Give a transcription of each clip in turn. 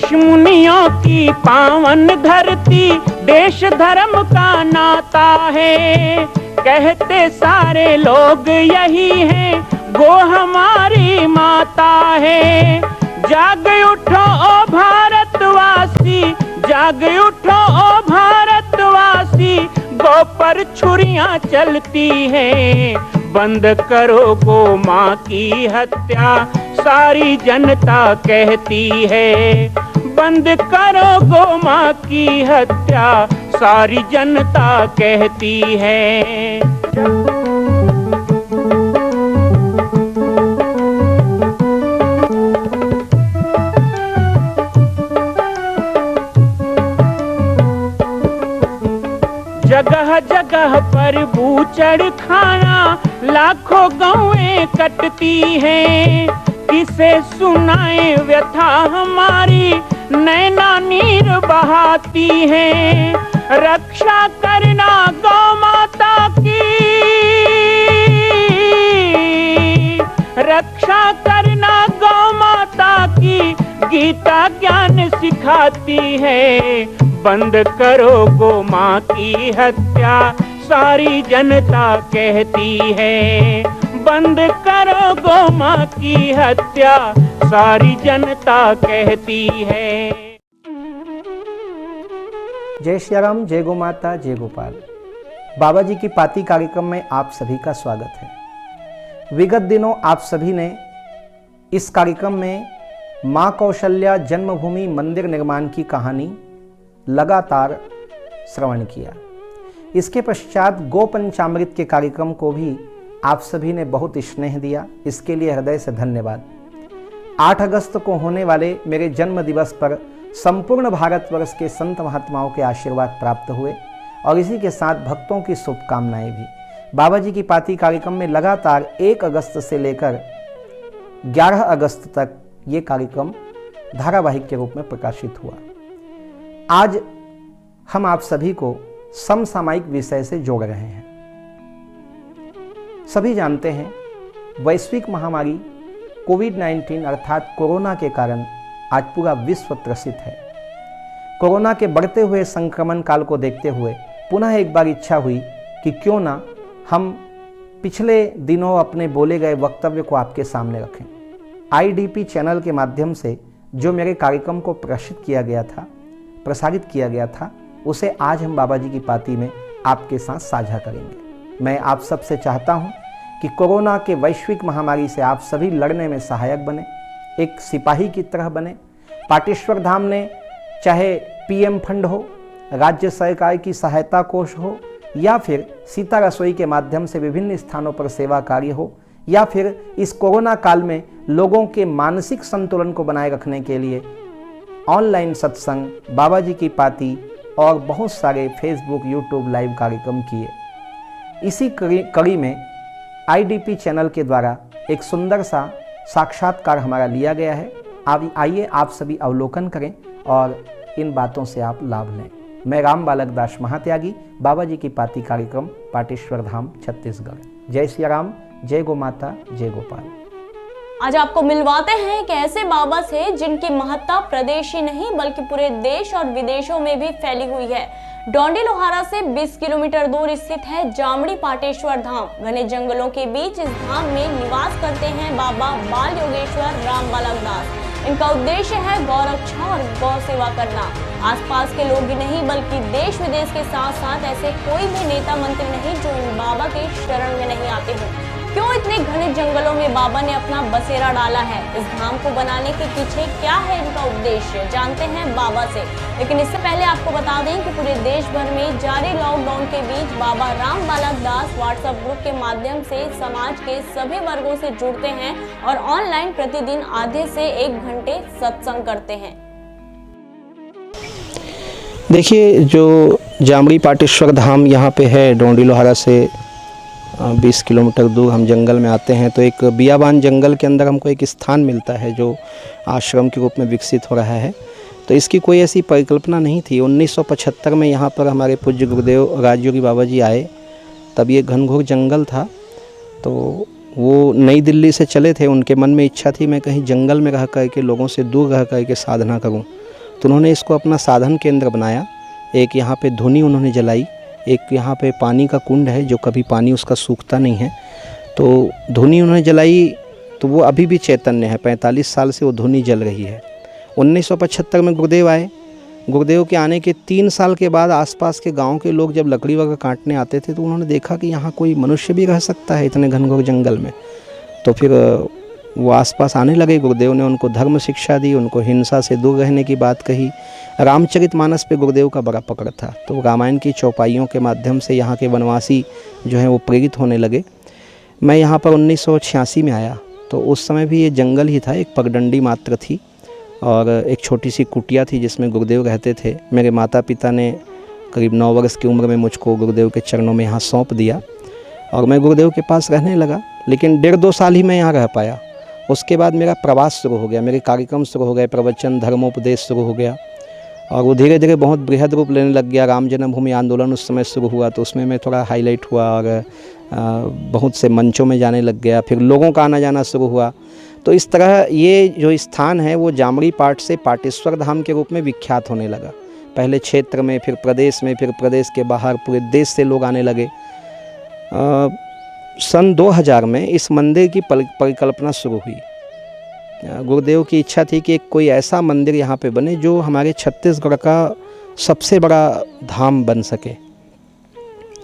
ऋषि मुनियों की पावन धरती, देश धर्म का नाता है। कहते सारे लोग यही हैं, गो हमारी माता है। जाग उठो ओ भारतवासी, जाग उठो ओ भारतवासी, गौ पर छुरियां चलती हैं। बंद करो गो माँ की हत्या, सारी जनता कहती है। बंद करो गो माँ की हत्या, सारी जनता कहती है। जगह जगह पर बूचड़ खाना, लाखों गौएं कटती हैं। किसे सुनाए व्यथा हमारी, नैना नीर बहाती हैं। रक्षा करना गौ माता की, रक्षा करना गौ माता की, गीता ज्ञान सिखाती है। बंद करो गो माँ की हत्या, सारी जनता कहती है। बंद करो गो माँ की हत्या, सारी जनता कहती है। जय श्री राम, जय गो माता, जय गोपाल। बाबा जी की पाती कार्यक्रम में आप सभी का स्वागत है। विगत दिनों आप सभी ने इस कार्यक्रम में माँ कौशल्या जन्मभूमि मंदिर निर्माण की कहानी लगातार श्रवण किया। इसके पश्चात गो पंचामृत के कार्यक्रम को भी आप सभी ने बहुत स्नेह दिया, इसके लिए हृदय से धन्यवाद। 8 अगस्त को होने वाले मेरे जन्म दिवस पर संपूर्ण भारतवर्ष के संत महात्माओं के आशीर्वाद प्राप्त हुए और इसी के साथ भक्तों की शुभकामनाएं भी। बाबा जी की पाती कार्यक्रम में लगातार 1 अगस्त से लेकर 11 अगस्त तक ये कार्यक्रम धारावाहिक के रूप में प्रकाशित हुआ। आज हम आप सभी को समसामयिक विषय से जोड़ रहे हैं। सभी जानते हैं वैश्विक महामारी कोविड-19 अर्थात कोरोना के कारण आज पूरा विश्व त्रसित है। कोरोना के बढ़ते हुए संक्रमण काल को देखते हुए पुनः एक बार इच्छा हुई कि क्यों ना हम पिछले दिनों अपने बोले गए वक्तव्य को आपके सामने रखें। IDP चैनल के माध्यम से जो मेरे कार्यक्रम को प्रसारित किया गया था उसे आज हम बाबा जी की पाती में आपके साथ साझा करेंगे। मैं आप सबसे चाहता हूं कि कोरोना के वैश्विक महामारी से आप सभी लड़ने में सहायक बने, एक सिपाही की तरह बने। पाटेश्वर धाम ने चाहे PM फंड हो, राज्य सरकार की सहायता कोष हो, या फिर सीता रसोई के माध्यम से विभिन्न स्थानों पर सेवा कार्य हो, या फिर इस कोरोना काल में लोगों के मानसिक संतुलन को बनाए रखने के लिए ऑनलाइन सत्संग, बाबा जी की पाती और बहुत सारे फेसबुक, यूट्यूब लाइव कार्यक्रम किए। इसी कड़ी में IDP चैनल के द्वारा एक सुंदर सा साक्षात्कार हमारा लिया गया है। आप आइए, आप सभी अवलोकन करें और इन बातों से आप लाभ लें। मैं राम बालक दास महात्यागी, बाबा जी की पाती कार्यक्रम, पाटेश्वर धाम, छत्तीसगढ़। जय श्री राम, जय गो माता, जय गोपाल। आज आपको मिलवाते हैं एक ऐसे बाबा से जिनकी महत्ता प्रदेश ही नहीं बल्कि पूरे देश और विदेशों में भी फैली हुई है। डोंडी लोहारा से 20 किलोमीटर दूर स्थित है जामड़ी पाटेश्वर धाम। घने जंगलों के बीच इस धाम में निवास करते हैं बाबा बाल योगेश्वर राम बालक दास। इनका उद्देश्य है गौ रक्षा और गौ सेवा करना। आसपास के लोग ही नहीं बल्कि देश विदेश के साथ साथ ऐसे कोई भी नेता मंत्री नहीं जो इन बाबा के शरण में नहीं आते हों। क्यों इतने घने जंगलों में बाबा ने अपना बसेरा डाला है? इस धाम को बनाने के पीछे क्या है इनका उद्देश्य, जानते हैं बाबा से। लेकिन इससे पहले आपको बता दें कि पूरे देश भर में जारी लॉकडाउन के बीच बाबा राम बालक दास व्हाट्सएप ग्रुप के माध्यम से समाज के सभी वर्गों से जुड़ते हैं और ऑनलाइन प्रतिदिन आधे से 1 घंटे सत्संग करते हैं। देखिए, जो जामड़ी पाटेश्वर धाम यहाँ पे है, डोंडी लोहारा से 20 किलोमीटर दूर हम जंगल में आते हैं तो एक बियाबान जंगल के अंदर हमको एक स्थान मिलता है जो आश्रम के रूप में विकसित हो रहा है। तो इसकी कोई ऐसी परिकल्पना नहीं थी। 1975 में यहाँ पर हमारे पूज्य गुरुदेव राजयोगी बाबा जी आए, तब ये घनघोर जंगल था। तो वो नई दिल्ली से चले थे, उनके मन में इच्छा थी मैं कहीं जंगल में रह कर के लोगों से दूर रह कर के साधना करूँ। तो उन्होंने इसको अपना साधन केंद्र बनाया। एक यहाँ पे धुनी उन्होंने जलाई, एक यहाँ पे पानी का कुंड है जो कभी पानी उसका सूखता नहीं है, तो धुनी उन्होंने जलाई, तो वो अभी भी चैतन्य है। 45 साल से वो धुनी जल रही है। 1975 में गुरुदेव आए। गुरुदेव के आने के 3 साल के बाद आसपास के गांव के लोग जब लकड़ी वगैरह काटने आते थे तो उन्होंने देखा कि यहाँ कोई मनुष्य भी रह सकता है इतने घनघोर जंगल में। तो फिर वो आसपास आने लगे। गुरुदेव ने उनको धर्म शिक्षा दी, उनको हिंसा से दूर रहने की बात कही। रामचरितमानस पे गुरुदेव का बड़ा पकड़ था, तो रामायण की चौपाइयों के माध्यम से यहाँ के वनवासी जो हैं वो प्रेरित होने लगे। मैं यहाँ पर 1986 में आया, तो उस समय भी ये जंगल ही था, एक पगडंडी मात्र थी और एक छोटी सी कुटिया थी जिसमें गुरुदेव रहते थे। मेरे माता पिता ने करीब 9 वर्ष की उम्र में मुझको गुरुदेव के चरणों में यहाँ सौंप दिया और मैं गुरुदेव के पास रहने लगा। लेकिन 1.5-2 साल ही मैं यहाँ रह पाया। उसके बाद मेरा प्रवास शुरू हो गया, मेरे कार्यक्रम शुरू हो गए, प्रवचन धर्मोपदेश शुरू हो गया और वो धीरे धीरे बहुत बृहद रूप लेने लग गया। राम जन्मभूमि आंदोलन उस समय शुरू हुआ, तो उसमें मैं थोड़ा हाईलाइट हुआ और बहुत से मंचों में जाने लग गया। फिर लोगों का आना जाना शुरू हुआ। तो इस तरह ये जो स्थान है वो जामड़ी पाट से पाटेश्वर धाम के रूप में विख्यात होने लगा। पहले क्षेत्र में, फिर प्रदेश में, फिर प्रदेश के बाहर पूरे देश से लोग आने लगे। सन 2000 में इस मंदिर की परिकल्पना शुरू हुई। गुरुदेव की इच्छा थी कि कोई ऐसा मंदिर यहाँ पे बने जो हमारे छत्तीसगढ़ का सबसे बड़ा धाम बन सके।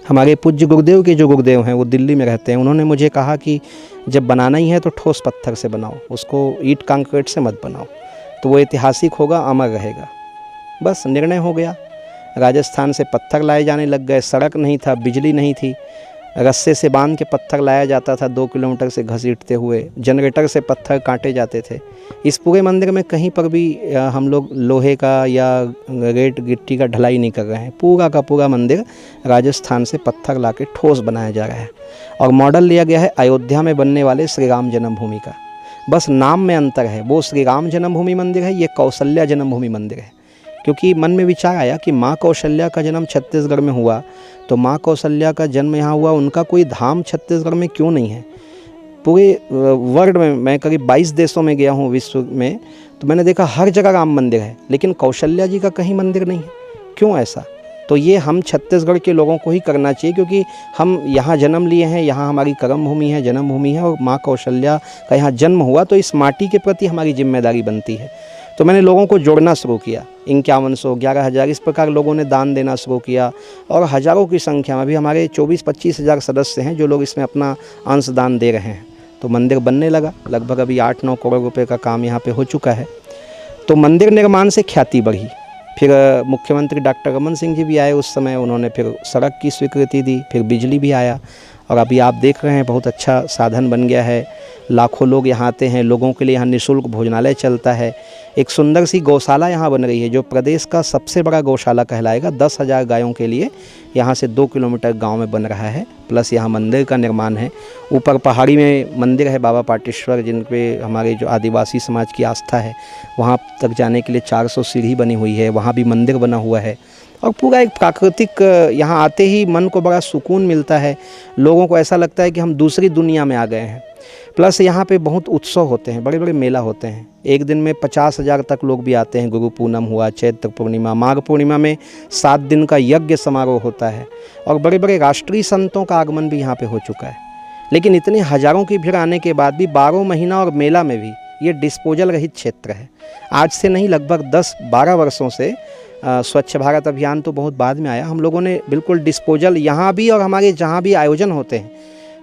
हमारे पूज्य गुरुदेव के जो गुरुदेव हैं वो दिल्ली में रहते हैं। उन्होंने मुझे कहा कि जब बनाना ही है तो ठोस पत्थर से बनाओ, उसको ईंट कंक्रीट से मत बनाओ, तो वो ऐतिहासिक होगा, अमर रहेगा। बस निर्णय हो गया। राजस्थान से पत्थर लाए जाने लग गए। सड़क नहीं था, बिजली नहीं थी, रस्से से बांध के पत्थर लाया जाता था 2 किलोमीटर से घसीटते हुए। जनरेटर से पत्थर काटे जाते थे। इस पूरे मंदिर में कहीं पर भी हम लोग लोहे का या रेत गिट्टी का ढलाई नहीं कर रहे हैं। पूरा का पूरा मंदिर राजस्थान से पत्थर ला के ठोस बनाया जा रहा है और मॉडल लिया गया है अयोध्या में बनने वाले श्री राम जन्मभूमि का। बस नाम में अंतर है, वो श्री राम जन्मभूमि मंदिर है, ये कौशल्या जन्मभूमि मंदिर है। क्योंकि मन में विचार आया कि माँ कौशल्या का जन्म छत्तीसगढ़ में हुआ, तो माँ कौशल्या का जन्म यहाँ हुआ, उनका कोई धाम छत्तीसगढ़ में क्यों नहीं है। पूरे वर्ल्ड में मैं करीब 22 देशों में गया हूँ विश्व में, तो मैंने देखा हर जगह राम मंदिर है, लेकिन कौशल्या जी का कहीं मंदिर नहीं है। क्यों ऐसा? तो ये हम छत्तीसगढ़ के लोगों को ही करना चाहिए, क्योंकि हम यहाँ जन्म लिए हैं, यहाँ हमारी कर्म भूमि है, जन्मभूमि है और माँ कौशल्या का यहाँ जन्म हुआ, तो इस माटी के प्रति हमारी जिम्मेदारी बनती है। तो मैंने लोगों को जोड़ना शुरू किया। 5100, 11,000 इस प्रकार लोगों ने दान देना शुरू किया और हज़ारों की संख्या में अभी हमारे 24-25 हज़ार सदस्य हैं जो लोग इसमें अपना अंश दान दे रहे हैं। तो मंदिर बनने लगा। लगभग अभी 8-9 करोड़ रुपए का काम यहाँ पे हो चुका है। तो मंदिर निर्माण से ख्याति बढ़ी। फिर मुख्यमंत्री डॉक्टर रमन सिंह जी भी आए उस समय, उन्होंने फिर सड़क की स्वीकृति दी, फिर बिजली भी आया और अभी आप देख रहे हैं बहुत अच्छा साधन बन गया है। लाखों लोग यहाँ आते हैं, लोगों के लिए यहाँ निःशुल्क भोजनालय चलता है। एक सुंदर सी गौशाला यहाँ बन रही है जो प्रदेश का सबसे बड़ा गौशाला कहलाएगा। 10,000 गायों के लिए यहाँ से 2 किलोमीटर गांव में बन रहा है। प्लस यहाँ मंदिर का निर्माण है। ऊपर पहाड़ी में मंदिर है बाबा पाटेश्वर, जिन पे हमारे जो आदिवासी समाज की आस्था है, वहाँ तक जाने के लिए 400 सीढ़ी बनी हुई है, वहाँ भी मंदिर बना हुआ है। और पूरा एक प्राकृतिक, यहाँ आते ही मन को बड़ा सुकून मिलता है। लोगों को ऐसा लगता है कि हम दूसरी दुनिया में आ गए हैं। प्लस यहाँ पे बहुत उत्सव होते हैं, बड़े बड़े मेला होते हैं। एक दिन में 50,000 तक लोग भी आते हैं। गुरु पूनम हुआ, चैत्र पूर्णिमा, माघ पूर्णिमा में 7 दिन का यज्ञ समारोह होता है और बड़े बड़े राष्ट्रीय संतों का आगमन भी यहाँ पे हो चुका है। लेकिन इतने हज़ारों की भीड़ आने के बाद भी 12 महीना और मेला में भी ये डिस्पोजल रहित क्षेत्र है। आज से नहीं, लगभग 10-12 वर्षों से स्वच्छ भारत अभियान तो बहुत बाद में आया। हम लोगों ने बिल्कुल डिस्पोजल यहाँ भी और हमारे जहाँ भी आयोजन होते हैं,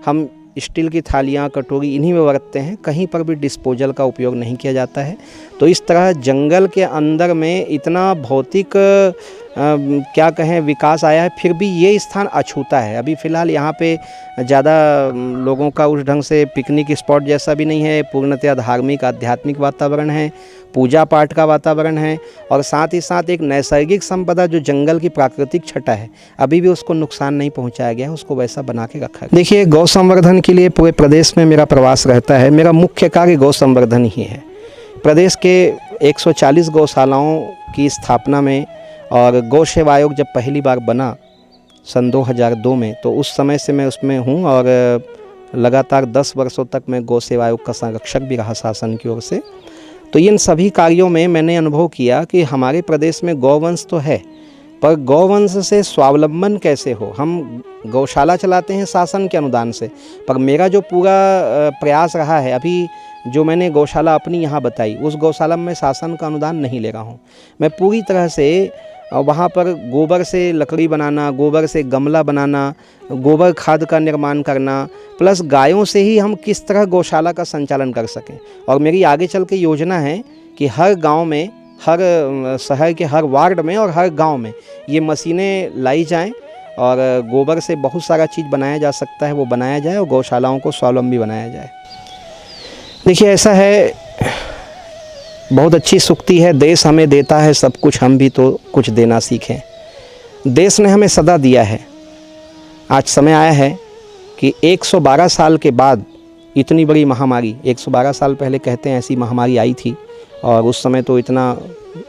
हम स्टील की थालियाँ, कटोरी इन्हीं में बरतते हैं। कहीं पर भी डिस्पोजल का उपयोग नहीं किया जाता है। तो इस तरह जंगल के अंदर में इतना भौतिक क्या कहें विकास आया है, फिर भी ये स्थान अछूता है। अभी फ़िलहाल यहाँ पे ज़्यादा लोगों का उस ढंग से पिकनिक स्पॉट जैसा भी नहीं है। पूर्णतया धार्मिक आध्यात्मिक वातावरण है, पूजा पाठ का वातावरण है और साथ ही साथ एक नैसर्गिक संपदा जो जंगल की प्राकृतिक छटा है, अभी भी उसको नुकसान नहीं पहुंचाया गया है, उसको वैसा बना के रखा है। देखिए, गौ संवर्धन के लिए पूरे प्रदेश में मेरा प्रवास रहता है। मेरा मुख्य कार्य गौ संवर्धन ही है। प्रदेश के 140 गौशालाओं की स्थापना में और गौ सेवा आयोग जब पहली बार बना सन 2002 में, तो उस समय से मैं उसमें हूँ और लगातार 10 वर्षों तक मैं गौ सेवा आयोग का संरक्षक भी रहा शासन की ओर से। तो इन सभी कार्यों में मैंने अनुभव किया कि हमारे प्रदेश में गौवंश तो है, पर गौवंश से स्वावलंबन कैसे हो। हम गौशाला चलाते हैं शासन के अनुदान से, पर मेरा जो पूरा प्रयास रहा है, अभी जो मैंने गौशाला अपनी यहाँ बताई, उस गौशाला में शासन का अनुदान नहीं ले रहा हूँ। मैं पूरी तरह से वहाँ पर गोबर से लकड़ी बनाना, गोबर से गमला बनाना, गोबर खाद का निर्माण करना, प्लस गायों से ही हम किस तरह गौशाला का संचालन कर सकें। और मेरी आगे चल के योजना है कि हर गांव में, हर शहर के हर वार्ड में और हर गांव में ये मशीनें लाई जाएं और गोबर से बहुत सारा चीज़ बनाया जा सकता है, वो बनाया जाए और गौशालाओं को स्वावलंबी बनाया जाए। देखिए, ऐसा है, बहुत अच्छी सूक्ति है, देश हमें देता है सब कुछ, हम भी तो कुछ देना सीखें। देश ने हमें सदा दिया है। आज समय आया है कि 112 साल के बाद इतनी बड़ी महामारी, 112 साल पहले कहते हैं ऐसी महामारी आई थी, और उस समय तो इतना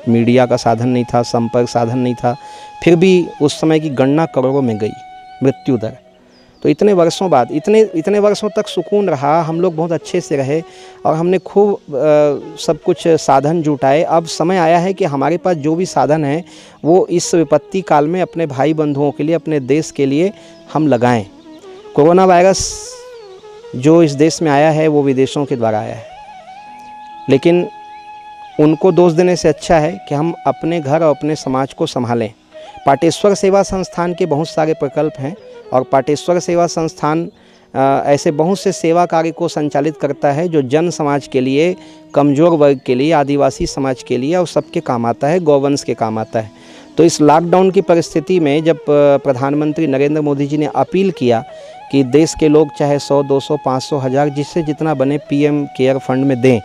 मीडिया का साधन नहीं था, संपर्क साधन नहीं था, फिर भी उस समय की गणना करोड़ों में गई मृत्यु दर। तो इतने वर्षों बाद, इतने वर्षों तक सुकून रहा, हम लोग बहुत अच्छे से रहे और हमने खूब सब कुछ साधन जुटाए। अब समय आया है कि हमारे पास जो भी साधन है वो इस विपत्ति काल में अपने भाई बंधुओं के लिए, अपने देश के लिए हम लगाएं। कोरोना वायरस जो इस देश में आया है वो विदेशों के द्वारा आया है, लेकिन उनको दोष देने से अच्छा है कि हम अपने घर और अपने समाज को संभालें। पाटेश्वर सेवा संस्थान के बहुत सारे प्रकल्प हैं और पाटेश्वर सेवा संस्थान ऐसे बहुत से सेवा कार्य को संचालित करता है जो जन समाज के लिए, कमज़ोर वर्ग के लिए, आदिवासी समाज के लिए और सबके काम आता है, गौवंश के काम आता है। तो इस लॉकडाउन की परिस्थिति में जब प्रधानमंत्री नरेंद्र मोदी जी ने अपील किया कि देश के लोग चाहे 100, 200, 500, 1000 जिससे जितना बने पीएम केयर फंड में दें,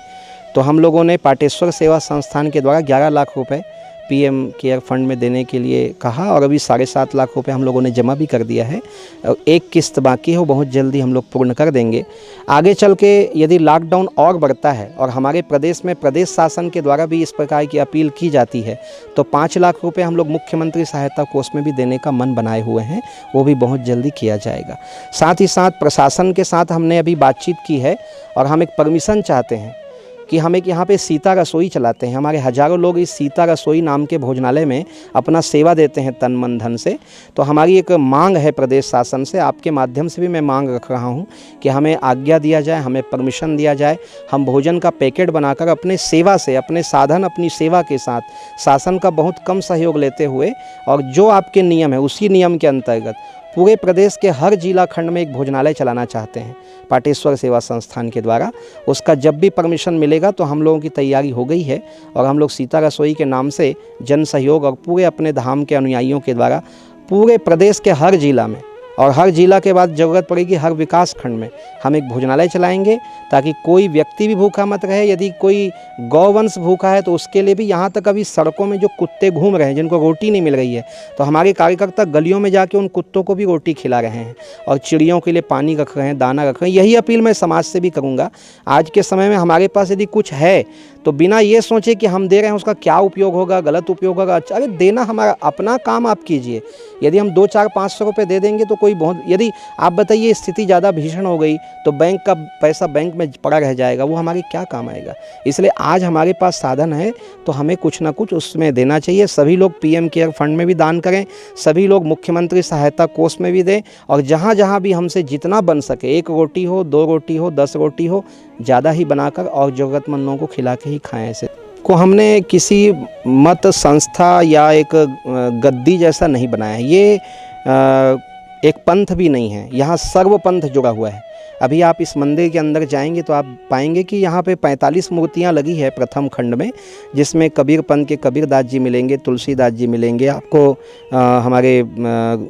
तो हम लोगों ने पाटेश्वर सेवा संस्थान के द्वारा 11 लाख रुपए पीएम केयर फंड में देने के लिए कहा और अभी 7.5 लाख रुपए हम लोगों ने जमा भी कर दिया है और एक किस्त बाकी है, वो बहुत जल्दी हम लोग पूर्ण कर देंगे। आगे चल के यदि लॉकडाउन और बढ़ता है और हमारे प्रदेश में प्रदेश शासन के द्वारा भी इस प्रकार की अपील की जाती है तो 5 लाख रुपए हम लोग मुख्यमंत्री सहायता कोष में भी देने का मन बनाए हुए हैं, वो भी बहुत जल्दी किया जाएगा। साथ ही साथ प्रशासन के साथ हमने अभी बातचीत की है और हम एक परमिशन चाहते हैं कि हम एक यहाँ पे सीता रसोई चलाते हैं। हमारे हज़ारों लोग इस सीता रसोई नाम के भोजनालय में अपना सेवा देते हैं तन मन धन से। तो हमारी एक मांग है प्रदेश शासन से, आपके माध्यम से भी मैं मांग रख रहा हूँ कि हमें आज्ञा दिया जाए, हमें परमिशन दिया जाए, हम भोजन का पैकेट बनाकर अपने सेवा से, अपने साधन, अपनी सेवा के साथ शासन का बहुत कम सहयोग लेते हुए और जो आपके नियम है उसी नियम के अंतर्गत पूरे प्रदेश के हर जिला खंड में एक भोजनालय चलाना चाहते हैं पाटेश्वर सेवा संस्थान के द्वारा। उसका जब भी परमिशन मिलेगा तो हम लोगों की तैयारी हो गई है और हम लोग सीता रसोई के नाम से जन सहयोग और पूरे अपने धाम के अनुयायियों के द्वारा पूरे प्रदेश के हर जिला में और हर जिला के बाद ज़रूरत पड़ेगी हर विकास खंड में हम एक भोजनालय चलाएंगे ताकि कोई व्यक्ति भी भूखा मत रहे। यदि कोई गौवंश भूखा है तो उसके लिए भी, यहाँ तक अभी सड़कों में जो कुत्ते घूम रहे हैं जिनको रोटी नहीं मिल रही है, तो हमारे कार्यकर्ता गलियों में जाके उन कुत्तों को भी रोटी खिला रहे हैं और चिड़ियों के लिए पानी रख रहे हैं, दाना रख रहे हैं। यही अपील मैं समाज से भी करूँगा। आज के समय में हमारे पास यदि कुछ है तो बिना ये सोचे कि हम दे रहे हैं उसका क्या उपयोग होगा, गलत उपयोग होगा, अच्छा, अरे देना हमारा अपना काम, आप कीजिए। यदि हम 2, 4, 500 रुपये दे देंगे तो कोई बहुत, यदि आप बताइए स्थिति ज़्यादा भीषण हो गई तो बैंक का पैसा बैंक में पड़ा रह जाएगा, वो हमारे क्या काम आएगा। इसलिए आज हमारे पास साधन है तो हमें कुछ ना कुछ उसमें देना चाहिए। सभी लोग पीएम केयर फंड में भी दान करें, सभी लोग मुख्यमंत्री सहायता कोष में भी दें और जहाँ जहाँ भी हमसे जितना बन सके, 1 रोटी हो, 2 रोटी हो, 10 रोटी हो, ज़्यादा ही बनाकर और ज़रूरतमंदों को खिला के ही खाएँ। ऐसे को हमने किसी मत संस्था या एक गद्दी जैसा नहीं बनाया है, ये एक पंथ भी नहीं है, यहाँ सर्व पंथ जुड़ा हुआ है। अभी आप इस मंदिर के अंदर जाएंगे तो आप पाएंगे कि यहाँ पे 45 मूर्तियाँ लगी है प्रथम खंड में, जिसमें कबीर पंथ के कबीरदास जी मिलेंगे, तुलसीदास जी मिलेंगे, आपको हमारे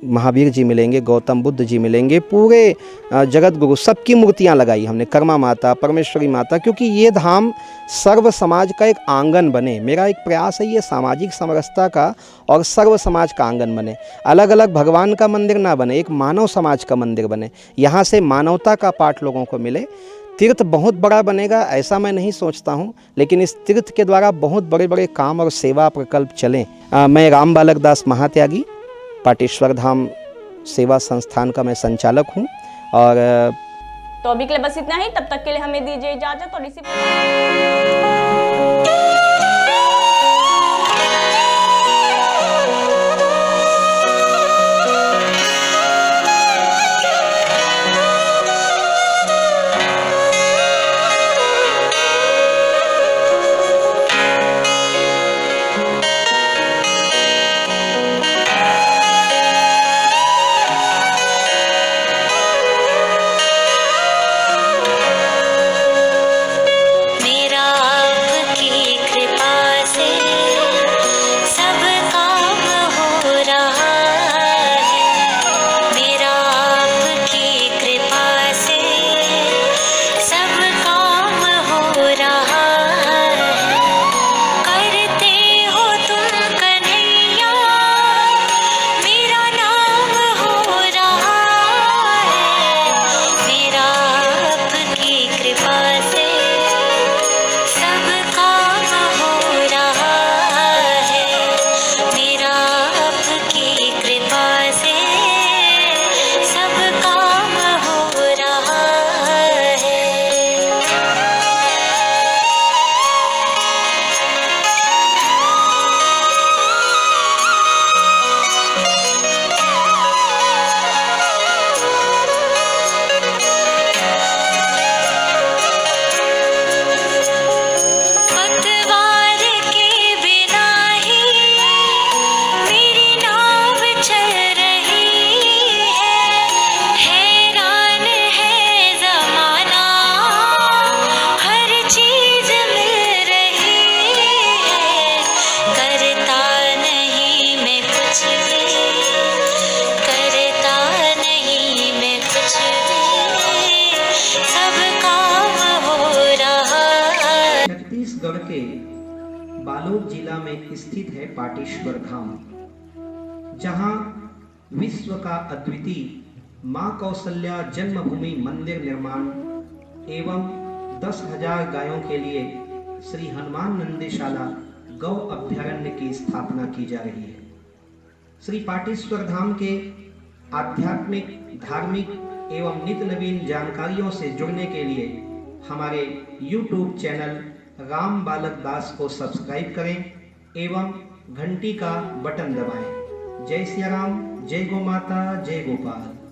महावीर जी मिलेंगे, गौतम बुद्ध जी मिलेंगे, पूरे जगत गुरु सबकी मूर्तियाँ लगाई हमने, कर्मा माता, परमेश्वरी माता, क्योंकि ये धाम सर्व समाज का एक आंगन बने। मेरा एक प्रयास है ये सामाजिक समरसता का और सर्व समाज का आंगन बने। अलग अलग भगवान का मंदिर ना बने, एक मानव समाज का मंदिर बने, यहाँ से मानवता का पाठ लोगों को मिले। तीर्थ बहुत बड़ा बनेगा ऐसा मैं नहीं सोचता हूँ, लेकिन इस तीर्थ के द्वारा बहुत बड़े बड़े काम और सेवा प्रकल्प चलें। मैं राम बालक दास महात्यागी पाटेश्वर धाम सेवा संस्थान का मैं संचालक हूँ। और तो अभी के लिए बस इतना ही, तब तक के लिए हमें दीजिए इजाजत और इसी बालोद जिला में स्थित है पाटेश्वर धाम, जहां विश्व का अद्वितीय मां कौशल्या जन्मभूमि मंदिर निर्माण एवं 10,000 गायों के लिए श्री हनुमान नंदीशाला गौ अभ्यारण्य की स्थापना की जा रही है। श्री पाटेश्वर धाम के आध्यात्मिक, धार्मिक एवं नित्य नवीन जानकारियों से जुड़ने के लिए हमारे YouTube चैनल राम बालक दास को सब्सक्राइब करें एवं घंटी का बटन दबाएं। जय सिया राम, जय गौ माता, जय गोपाल।